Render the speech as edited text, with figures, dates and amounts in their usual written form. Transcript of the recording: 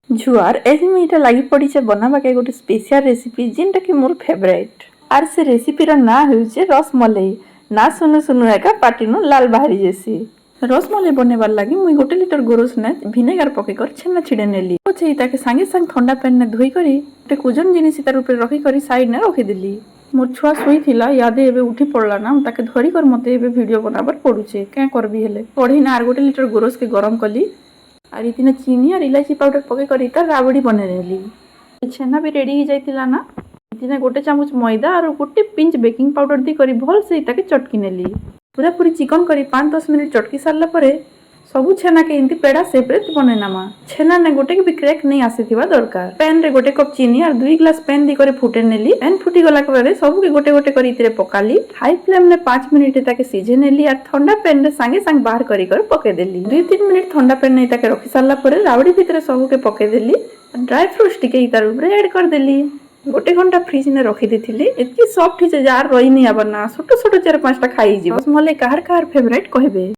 जुआर एज मुझे इटा लगी पड़ी बनावा के गोटे स्पेशल रेसिपी जिनटा कि मोर फेवरेट आर से रेसिपी ना होचे रसमलाई ना सुनु सुनु एका पाटिनु लाल बाहरी जैसी रसमलाई बनेबार लगी मुई 1 लिटर गोरस ने विनेगार पकेकर छेना छिड़े नेली पछे ताके संगे संग ठंडा पैन ने धोई करी गोटे कुजन जिनिस तार ऊपर रखी करी साइड ने रखी देली। मोर छुआ सोई थिला यादे एबे उठी पड़ला ना ताके धरी कर मते एबे वीडियो बनाबार पड़ुचे क्या करबी हेले पढ़ी ना आर 1 लिटर गोरस के गरम कली और इतने चीनी और इलायची पाउडर पके करी तार राबड़ी बने नेली। छेना भी रेडी हो जाइतिला ना इतने 1 चामच मैदा और 1 पिंच बेकिंग पाउडर दी करी भल से ताके चटकी नेली पूरा पूरी चिकन करी 5-10 मिनट चटकी सारला परे सबु छेना के इनती पेड़ा सेपरे बने नामा छेना ने गोटे भी क्रैक नहीं आसीथिबा दरकार पैन रे 1 कप चीनी और 2 ग्लास पैन दी करे फुटे नेली पैन फुटी गला करे सबु के गोटे गोटे करी इतरे पकाली हाई फ्लेम ने 5 मिनिट ताके सिझे नेली और ठंडा पैन रे संगे संग बाहर करी कर पके देली 2-3 मिनिट ठंडा पैन ने ताके रखी सारला परे रावड़ी भितरे सबु के पके देली ड्राई फ्रूट्स टिके इतार ऊपर ऐड कर देली 1 घंटा फ्रिज ने रखी देथिली इतनी सॉफ्ट हिचे जार रही नहीं आबर ना छोटो छोटो 4-5 टा खाई जी रसमलाई कार कार फेवरेट कहबे।